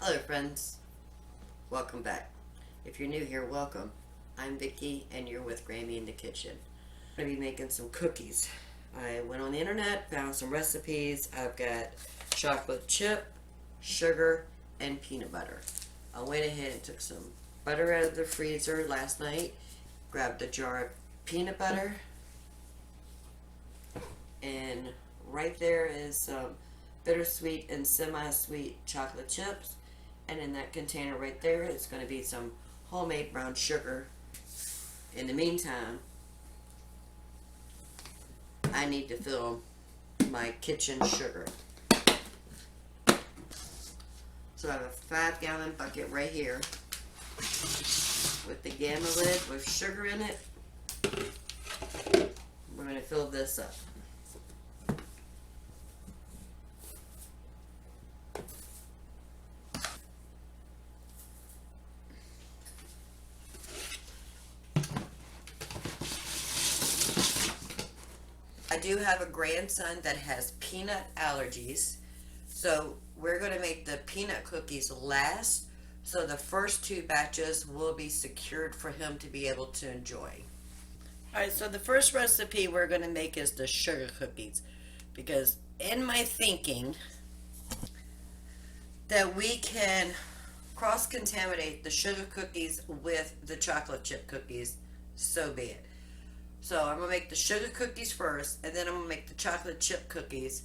Hello friends, welcome back. If you're new here, welcome. I'm Vicki and you're with Grammy in the kitchen. I'm going to be making some cookies. I went on the internet, found some recipes. I've got chocolate chip, sugar, and peanut butter. I went ahead and took some butter out of the freezer last night, grabbed a jar of peanut butter, and right there is some bittersweet and semi-sweet chocolate chips. And in that container right there is going to be some homemade brown sugar. In the meantime, I need to fill my kitchen sugar. So I have a 5-gallon bucket right here with the gamma lid with sugar in it. We're going to fill this up. I do have a grandson that has peanut allergies, so we're going to make the peanut cookies last, so the first 2 batches will be secured for him to be able to enjoy. Alright, so the first recipe we're going to make is the sugar cookies, because in my thinking that we can cross-contaminate the sugar cookies with the chocolate chip cookies, so be it. So I'm going to make the sugar cookies first, and then I'm going to make the chocolate chip cookies,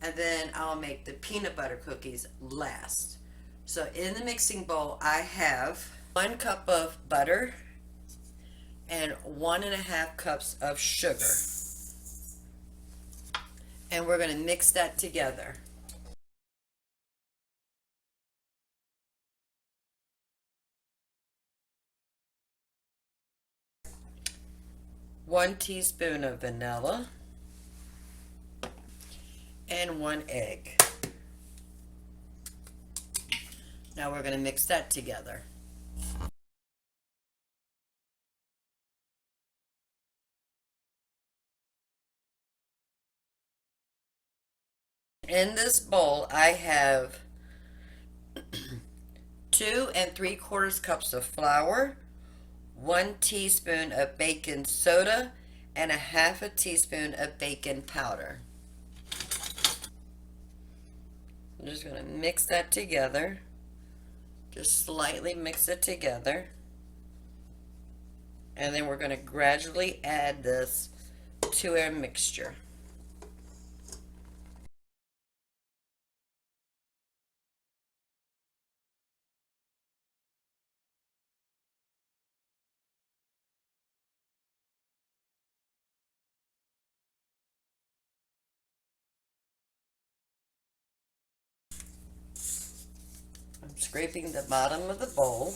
and then I'll make the peanut butter cookies last. So in the mixing bowl, I have 1 cup of butter and 1.5 cups of sugar. And we're going to mix that together. One teaspoon of vanilla and 1 egg. Now we're going to mix that together. In this bowl I have 2 3/4 cups of flour, 1 teaspoon of baking soda, and 1/2 teaspoon of baking powder. I'm just going to mix that together. Just slightly mix it together. And then we're going to gradually add this to our mixture. I'm scraping the bottom of the bowl.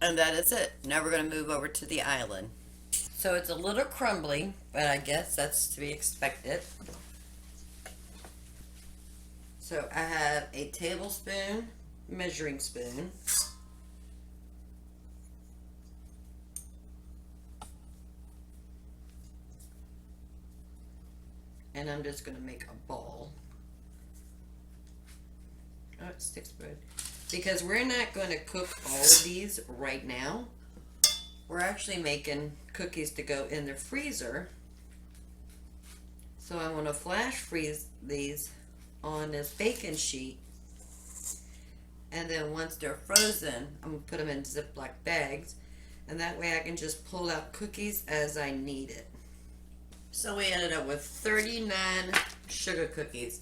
And that is it. Now we're going to move over to the island. So it's a little crumbly, but I guess that's to be expected. So I have a tablespoon measuring spoon, and I'm just going to make a ball. Oh, it sticks good. Because we're not going to cook all of these right now. We're actually making cookies to go in the freezer. So I want to flash freeze these on this baking sheet, and then once they're frozen, I'm going to put them in Ziploc bags, and that way I can just pull out cookies as I need it. So we ended up with 39 sugar cookies.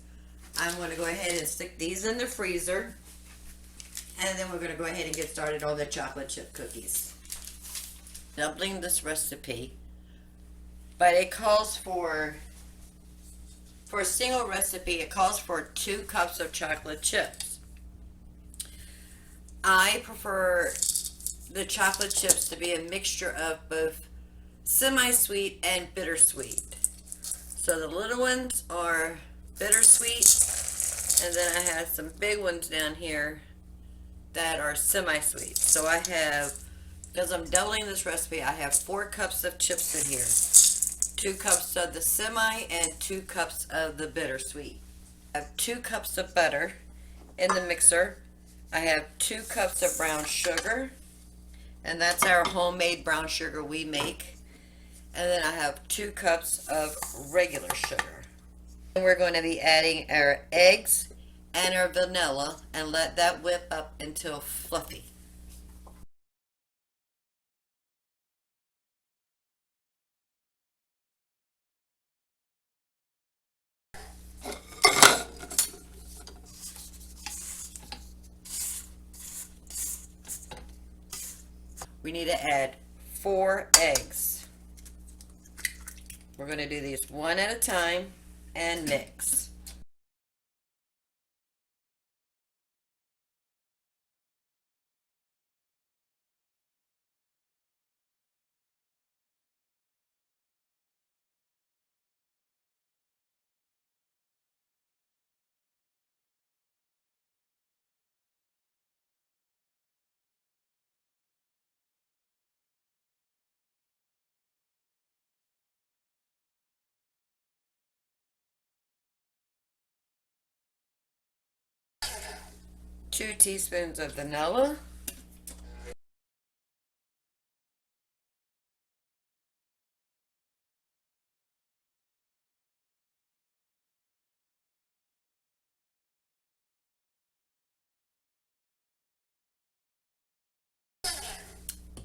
I'm going to go ahead and stick these in the freezer, and then we're going to go ahead and get started on the chocolate chip cookies. Doubling this recipe, but it calls for a single recipe, it calls for 2 cups of chocolate chips. I prefer the chocolate chips to be a mixture of both semi-sweet and bittersweet. So the little ones are bittersweet, And then I have some big ones down here that are semi-sweet. So I have, because I'm doubling this recipe, I have 4 cups of chips in here. 2 cups of the semi and 2 cups of the bittersweet. I have 2 cups of butter in the mixer. I have 2 cups of brown sugar, and that's our homemade brown sugar we make. And then I have 2 cups of regular sugar. And we're going to be adding our eggs and our vanilla and let that whip up until fluffy. We need to add 4 eggs. We're going to do these one at a time and mix. Two teaspoons of vanilla.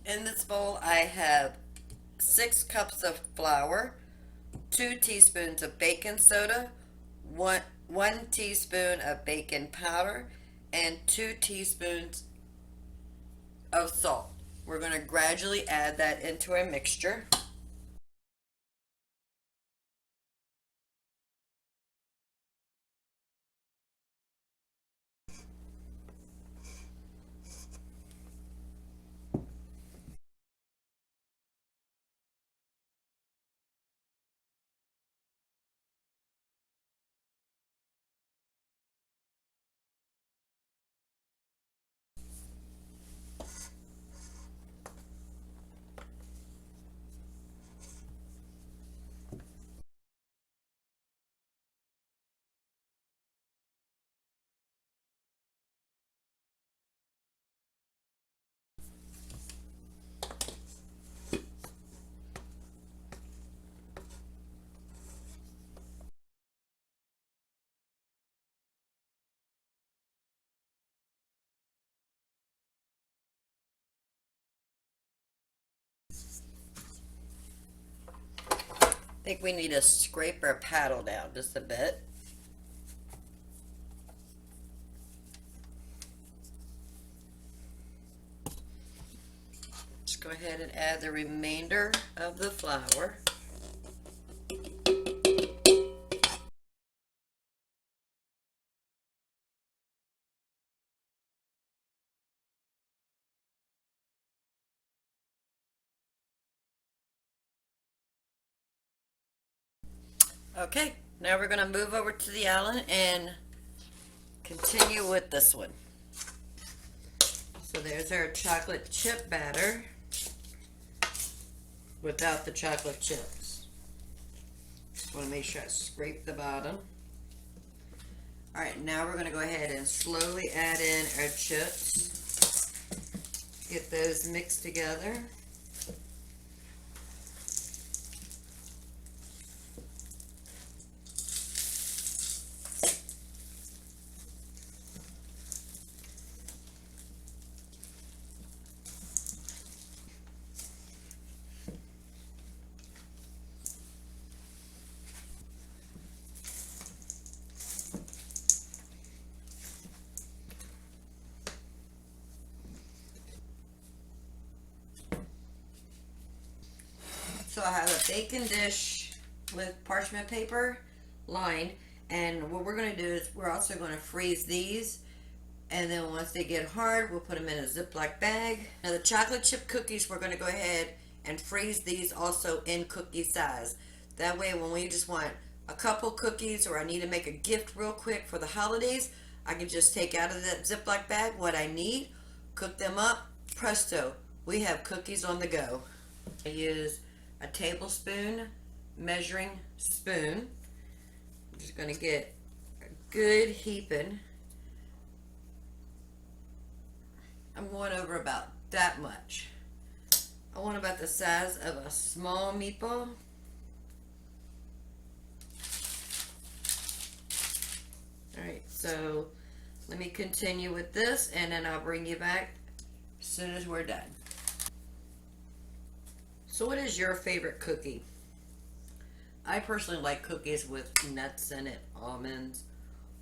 In this bowl I have 6 cups of flour, 2 teaspoons of baking soda, 1 teaspoon of baking powder, and 2 teaspoons of salt. We're going to gradually add that into our mixture. I think we need to scrape our paddle down just a bit. Just go ahead and add the remainder of the flour. Okay, now we're going to move over to the island and continue with this one. So there's our chocolate chip batter without the chocolate chips. Just want to make sure I scrape the bottom. Alright, now we're going to go ahead and slowly add in our chips. Get those mixed together. So I have a baking dish with parchment paper lined, and what we're going to do is we're also going to freeze these, and then once they get hard we'll put them in a Ziploc bag. Now the chocolate chip cookies, we're going to go ahead and freeze these also in cookie size. That way when we just want a couple cookies or I need to make a gift real quick for the holidays, I can just take out of that Ziploc bag what I need, cook them up, presto, we have cookies on the go. I use a tablespoon measuring spoon. I'm just going to get a good heaping. I'm going over about that much. I want about the size of a small meatball. Alright, so let me continue with this and then I'll bring you back as soon as we're done. So what is your favorite cookie? I personally like cookies with nuts in it, almonds,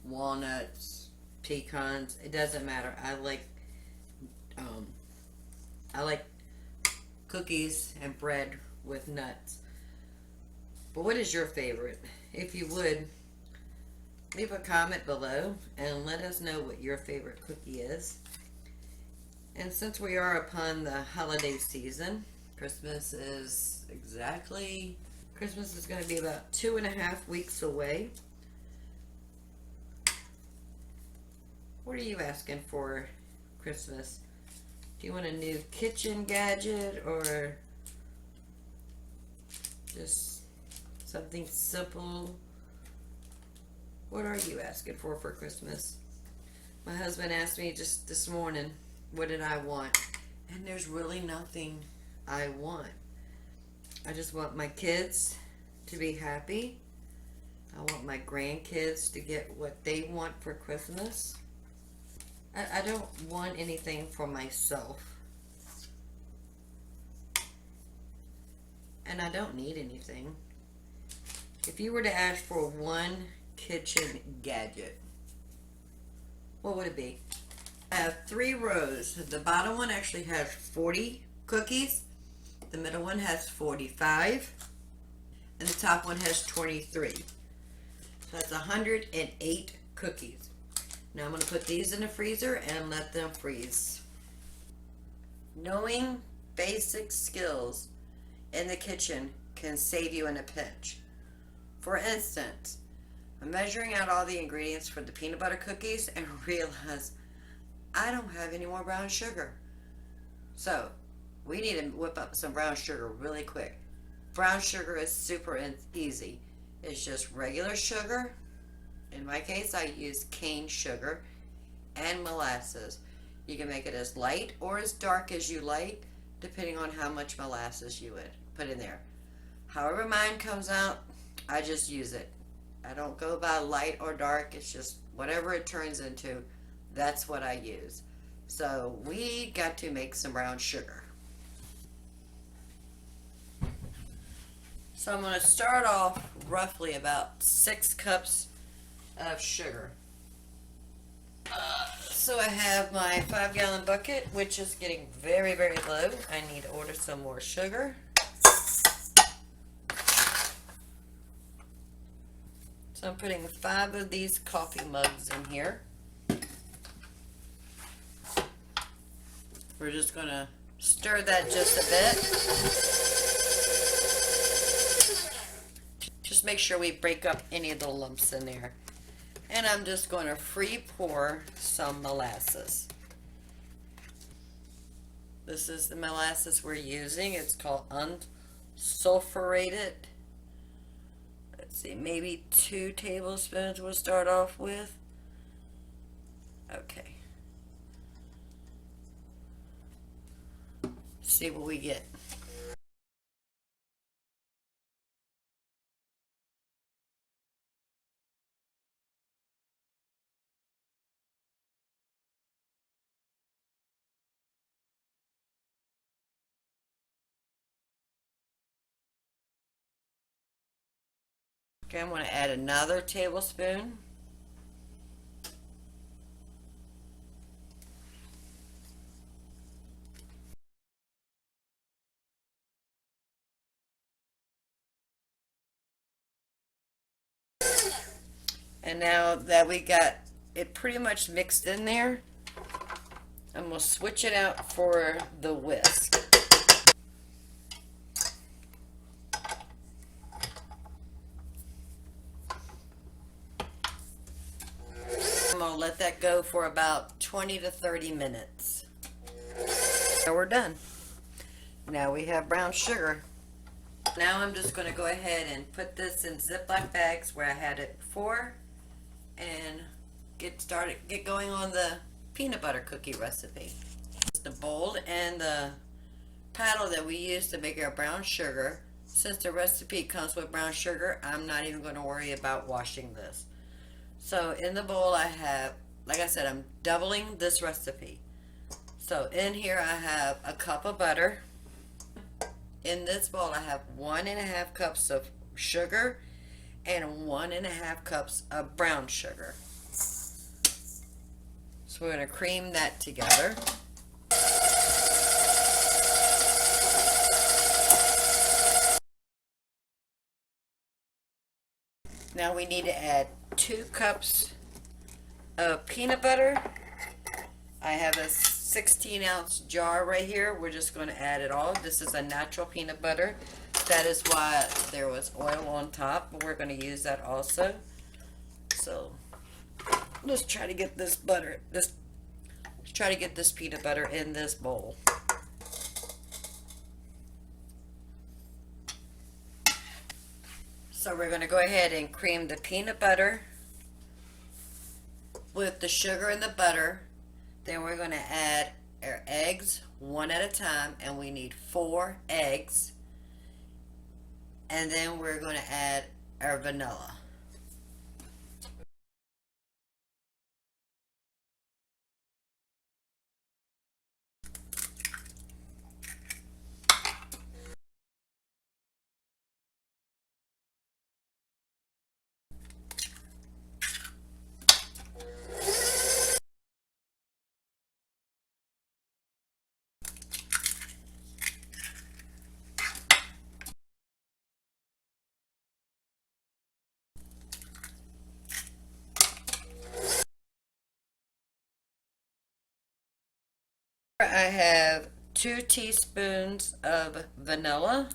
walnuts, pecans. It doesn't matter. I like cookies and bread with nuts. But what is your favorite? If you would, leave a comment below and let us know what your favorite cookie is. And since we are upon the holiday season, Christmas is going to be about 2.5 weeks away. What are you asking for Christmas? Do you want a new kitchen gadget or just something simple? What are you asking for Christmas? My husband asked me just this morning, what did I want? And there's really nothing I want. I just want my kids to be happy. I want my grandkids to get what they want for Christmas. I don't want anything for myself. And I don't need anything. If you were to ask for one kitchen gadget, what would it be? I have 3 rows. The bottom one actually has 40 cookies. The middle one has 45. And the top one has 23. So that's 108 cookies. Now I'm going to put these in the freezer and let them freeze. Knowing basic skills in the kitchen can save you in a pinch. For instance, I'm measuring out all the ingredients for the peanut butter cookies and realize I don't have any more brown sugar. So we need to whip up some brown sugar really quick. Brown sugar is super easy. It's just regular sugar. In my case, I use cane sugar and molasses. You can make it as light or as dark as you like, depending on how much molasses you would put in there. However mine comes out, I just use it. I don't go by light or dark. It's just whatever it turns into, that's what I use. So we got to make some brown sugar. So I'm going to start off roughly about 6 cups of sugar. So I have my 5-gallon bucket, which is getting very, very low. I need to order some more sugar. So I'm putting 5 of these coffee mugs in here. We're just going to stir that just a bit. Just make sure we break up any of the lumps in there. And I'm just going to free pour some molasses. This is the molasses we're using. It's called unsulfurated. Let's see, maybe 2 tablespoons we'll start off with. Okay. See what we get. Okay, I'm going to add another tablespoon. And now that we got it pretty much mixed in there, I'm going to switch it out for the whisk. let that go for about 20 to 30 minutes. So we're done. Now we have brown sugar. Now I'm just going to go ahead and put this in Ziploc bags where I had it before and get going on the peanut butter cookie recipe. The bowl and the paddle that we use to make our brown sugar. Since the recipe comes with brown sugar, I'm not even going to worry about washing this. So in the bowl I have, like I said, I'm doubling this recipe. So in here I have a cup of butter. In this bowl I have 1.5 cups of sugar and 1.5 cups of brown sugar. So we're going to cream that together. Now we need to add 2 cups of peanut butter. I have a 16-ounce jar right here. We're just going to add it all. This is a natural peanut butter. That is why there was oil on top, but we're going to use that also. So let's try to get this peanut butter in this bowl. So we're going to go ahead and cream the peanut butter with the sugar and the butter. Then we're going to add our eggs one at a time, and we need 4 eggs. And then we're going to add our vanilla. I have 2 teaspoons of vanilla.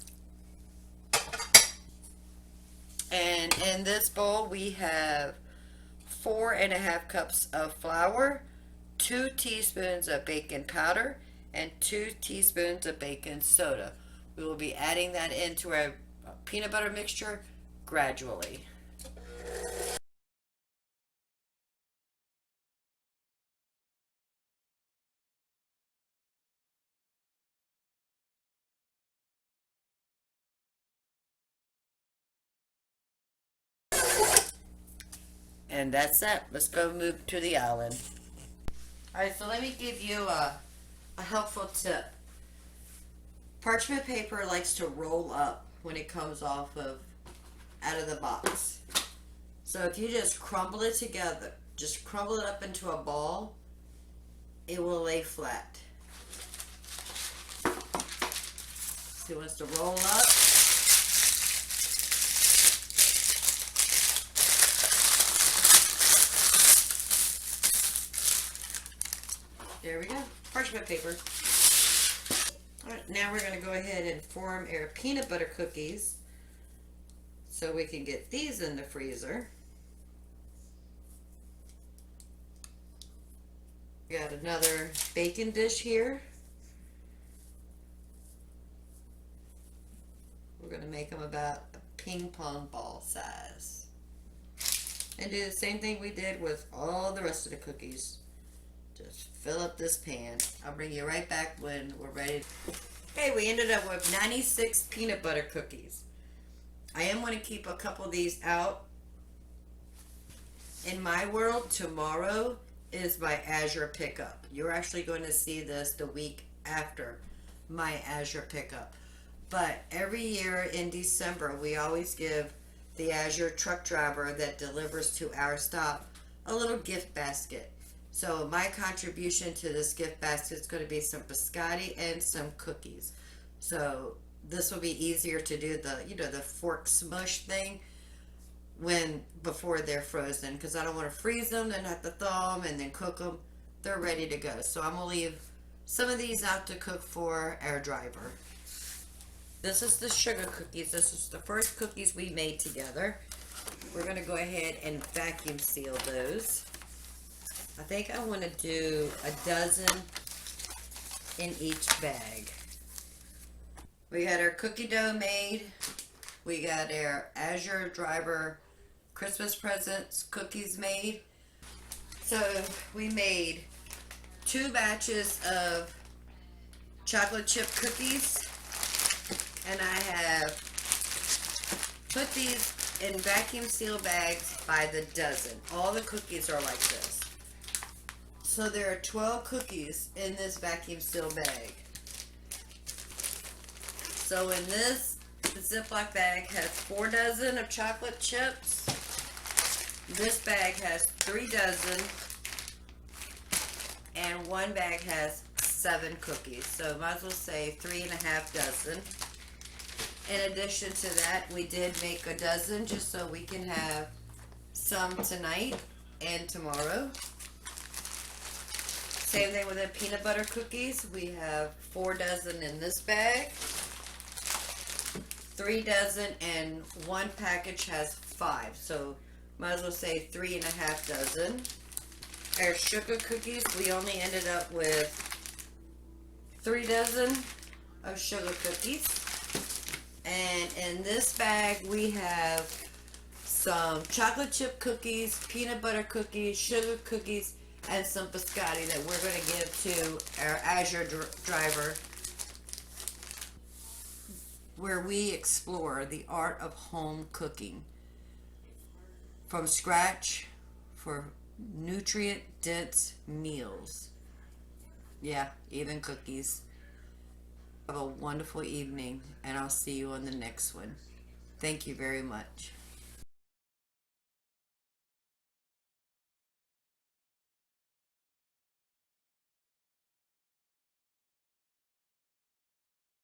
And in this bowl we have 4.5 cups of flour, 2 teaspoons of baking powder, and 2 teaspoons of baking soda. We will be adding that into our peanut butter mixture gradually. And that's that. Let's go move to the island. Alright, so let me give you a helpful tip. Parchment paper likes to roll up when it comes out of the box. So if you just crumble it together, just crumble it up into a ball, it will lay flat. So it wants to roll up. There we go, parchment paper. Alright, now we're going to go ahead and form our peanut butter cookies so we can get these in the freezer. We got another baking dish here. We're going to make them about a ping pong ball size. And do the same thing we did with all the rest of the cookies. Just fill up this pan. I'll bring you right back when we're ready. Okay, we ended up with 96 peanut butter cookies. I am going to keep a couple of these out. In my world, tomorrow is my Azure pickup. You're actually going to see this the week after my Azure pickup. But every year in December, we always give the Azure truck driver that delivers to our stop a little gift basket. So my contribution to this gift basket is going to be some biscotti and some cookies. So this will be easier to do the fork smush thing before they're frozen, because I don't want to freeze them, then have to thaw them and then cook them. They're ready to go. So I'm going to leave some of these out to cook for our driver. This is the sugar cookies. This is the first cookies we made together. We're going to go ahead and vacuum seal those. I think I want to do a dozen in each bag. We got our cookie dough made. We got our Azure Driver Christmas presents cookies made. So we made 2 batches of chocolate chip cookies, and I have put these in vacuum seal bags by the dozen. All the cookies are like this. So there are 12 cookies in this vacuum seal bag. So in this, the Ziploc bag has 4 dozen of chocolate chips. This bag has 3 dozen. And 1 bag has 7 cookies. So might as well say 3.5 dozen. In addition to that, we did make a dozen just so we can have some tonight and tomorrow. Same thing with the peanut butter cookies. We have 4 dozen in this bag. 3 dozen, and 1 package has 5. So might as well say 3.5 dozen. Our sugar cookies, we only ended up with 3 dozen of sugar cookies. And in this bag, we have some chocolate chip cookies, peanut butter cookies, sugar cookies, and some biscotti that we're going to give to our Azure Driver, where we explore the art of home cooking from scratch for nutrient-dense meals. Yeah, even cookies. Have a wonderful evening, and I'll see you on the next one. Thank you very much.